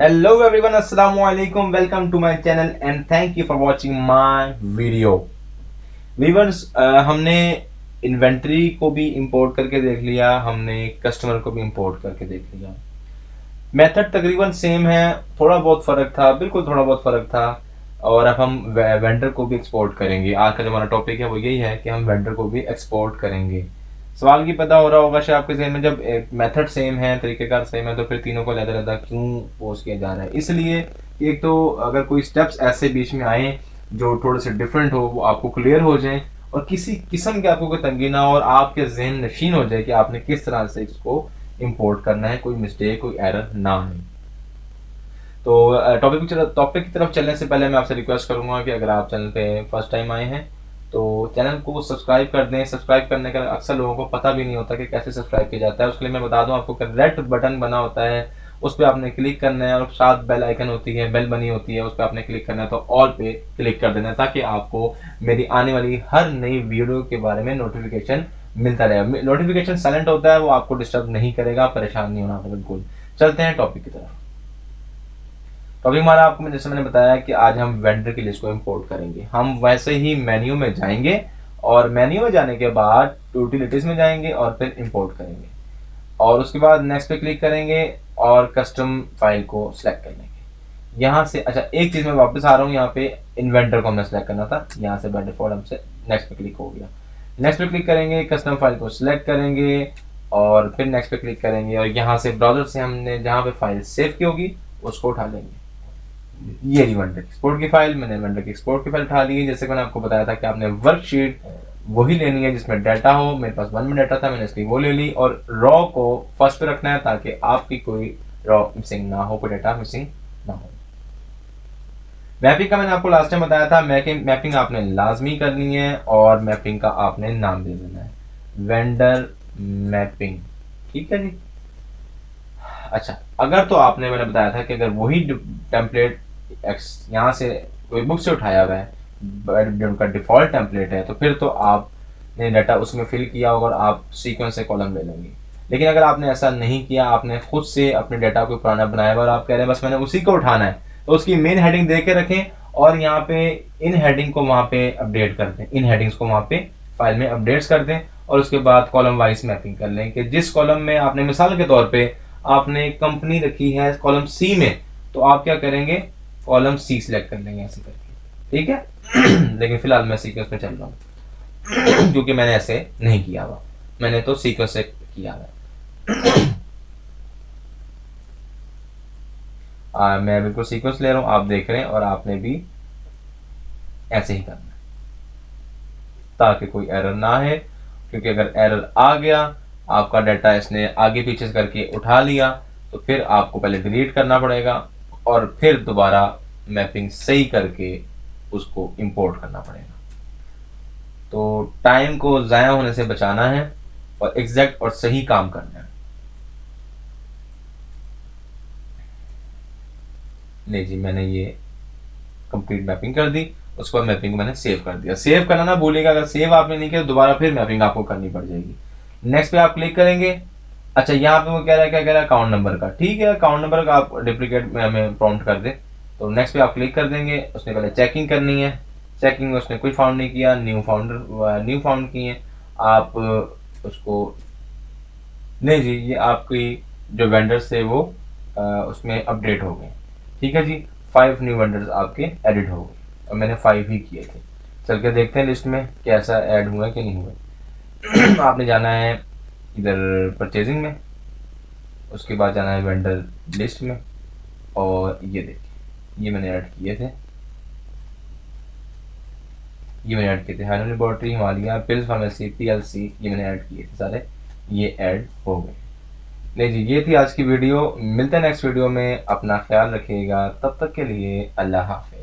Hello everyone, assalamu alaikum. Welcome to my channel and thank you for watching my video. Viewers, हमने inventory को भी import करके देख लिया, हमने कस्टमर को भी इंपोर्ट करके देख लिया। मेथड तकरीबन सेम है, थोड़ा बहुत फ़र्क था, बिल्कुल थोड़ा बहुत फ़र्क था। और अब हम वेंडर को भी एक्सपोर्ट करेंगे। आज का जो हमारा टॉपिक है वो यही है कि हम वेंडर को भी एक्सपोर्ट करेंगे। सवाल की पता हो रहा होगा शायद आपके जहन में, जब मेथड सेम है, तरीक़ेकार सेम है, तो फिर तीनों को अलग-अलग क्यों पोस्ट किया जा रहा है? इसलिए एक तो अगर कोई स्टेप्स ऐसे बीच में आए जो थोड़े से डिफरेंट हो, वो आपको क्लियर हो जाए और किसी किस्म की आपको कोई तंगी ना हो और आपके जहन नशीन हो जाए कि आपने किस तरह से इसको इंपोर्ट करना है, कोई मिस्टेक, कोई एरर ना आए। तो टॉपिक की तरफ चलने से पहले मैं आपसे रिक्वेस्ट करूंगा कि अगर आप चैनल पे फर्स्ट टाइम आए हैं तो चैनल को सब्सक्राइब कर दें। सब्सक्राइब करने का अक्सर लोगों को पता भी नहीं होता कि कैसे सब्सक्राइब किया जाता है। उसके लिए मैं बता दूं आपको कि रेड बटन बना होता है, उस पर आपने क्लिक करना है और साथ बेल आइकन होती है, बेल बनी होती है, उस पर आपने क्लिक करना है, तो ऑल पे क्लिक कर देना है ताकि आपको मेरी आने वाली हर नई वीडियो के बारे में नोटिफिकेशन मिलता रहेगा। नोटिफिकेशन साइलेंट होता है, वो आपको डिस्टर्ब नहीं करेगा, परेशान नहीं होना बिल्कुल। चलते हैं टॉपिक की तरफ। तो अभी हमारा आपको जैसे मैंने बताया कि आज हम वेंडर की लिस्ट को इंपोर्ट करेंगे। हम वैसे ही मेन्यू में जाएंगे और मेन्यू में जाने के बाद यूटिलिटीज में जाएंगे और फिर इंपोर्ट करेंगे और उसके बाद नेक्स्ट पे क्लिक करेंगे और कस्टम फाइल को सिलेक्ट कर लेंगे। यहाँ से अच्छा एक चीज मैं वापस आ रहा हूँ, यहाँ पे इन्वेंटर को हमने सेलेक्ट करना था, यहाँ से बाय डिफॉल्ट हमसे नेक्स्ट पे क्लिक हो गया। नेक्स्ट पे क्लिक करेंगे, कस्टम फाइल को सिलेक्ट करेंगे और फिर नेक्स्ट पे क्लिक करेंगे और यहाँ से ब्राउजर से हमने जहाँ पे फाइल सेव की होगी उसको उठा लेंगे। ये रही वेंडर एक्सपोर्ट की फाइल, मैंने वेंडर की एक्सपोर्ट की फाइल उठा ली है। जैसे मैंने आपको बताया था कि आपने वर्कशीट वही लेनी है जिसमें डाटा हो। मेरे पास 1 में डाटा था, मैंने इसकी वो ले ली और रॉ को फर्स्ट पे रखना है ताकि आपकी कोई रॉ मिसिंग ना हो, कोई डाटा मिसिंग ना हो। मैपिंग का मैंने आपको लास्ट टाइम बताया था, मैपिंग आपने लाजमी करनी है और मैपिंग का आपने नाम दे देना है वेंडर मैपिंग। ठीक है जी। अच्छा, अगर तो आपने मैंने बताया था कि अगर वही टेम्पलेट यहाँ से कोई बुक से उठाया हुआ है जो उनका डिफॉल्ट टेम्पलेट है, तो फिर तो आपने डाटा उसमें फिल किया होगा और आप सीक्वेंस से कॉलम ले लेंगे। लेकिन अगर आपने ऐसा नहीं किया, आपने खुद से अपने डाटा को पुराना बनाया हुआ और आप कह रहे हैं बस मैंने उसी को उठाना है, तो उसकी मेन हेडिंग दे के रखें और यहाँ पे इन हेडिंग को वहाँ पे अपडेट कर दें, इन हेडिंग्स को वहाँ पे फाइल में अपडेट्स कर दें और उसके बाद कॉलम वाइज मैपिंग कर लें कि जिस कॉलम में आपने मिसाल के तौर पे आपने कंपनी रखी है कॉलम सी में, तो आप क्या करेंगे, कॉलम सी सिलेक्ट कर लेंगे ऐसे करके। ठीक है। लेकिन फिलहाल मैं सीक्वेंस में चल रहा हूँ क्योंकि मैंने ऐसे नहीं किया हुआ, मैंने तो सीक्वेंस से किया हुआ। मैं बिल्कुल सीक्वेंस ले रहा हूँ, आप देख रहे हैं, और आपने भी ऐसे ही करना है ताकि कोई एरर ना है। क्योंकि अगर एरर आ गया, आपका डाटा इसने आगे पीछे करके उठा लिया, तो फिर आपको पहले डिलीट करना पड़ेगा और फिर दोबारा मैपिंग सही करके उसको इंपोर्ट करना पड़ेगा। तो टाइम को ज़ाया होने से बचाना है और एग्जैक्ट और सही काम करना है। नहीं जी, मैंने ये कंप्लीट मैपिंग कर दी, उसके बाद मैपिंग को मैंने सेव कर दिया। सेव करना ना भूलिएगा, अगर सेव आपने नहीं किया तो दोबारा फिर मैपिंग आपको करनी पड़ जाएगी। नेक्स्ट पे आप क्लिक करेंगे। अच्छा, यहाँ पे वो कह रहा है, क्या कह रहा है, अकाउंट नंबर का। ठीक है, अकाउंट नंबर का आप डुप्लीकेट में हमें प्रॉम्प्ट कर दे, तो नेक्स्ट पे आप क्लिक कर देंगे। उसने पहले चेकिंग करनी है, चेकिंग में उसने कोई फाउंड नहीं किया, न्यू फाउंड किए आप उसको। नहीं जी, ये आपकी जो वेंडर्स थे वो उसमें अपडेट हो गए। ठीक है जी, 5 न्यू वेंडर्स आपके एडिट हो गए और मैंने 5 ही किए थे। चल के देखते हैं लिस्ट में कैसा ऐड हुआ कि नहीं हुआ। आपने जाना है इधर परचेजिंग में, उसके बाद जाना है वेंडर लिस्ट में और ये देखिए, ये मैंने ऐड किए थे, ये मैंने ऐड किए थे, हाइनो laboratory, Himalaya, pills pharmacy, PLC, ये मैंने ऐड किए थे सारे, ये ऐड हो गए। नहीं जी, ये थी आज की वीडियो। मिलते हैं नेक्स्ट वीडियो में, अपना ख्याल रखिएगा, तब तक के लिए अल्लाह हाफ़िज़।